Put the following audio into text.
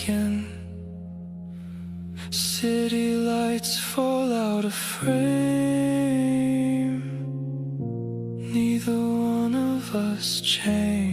again. City lights fall out of frame. Neither one of us changed.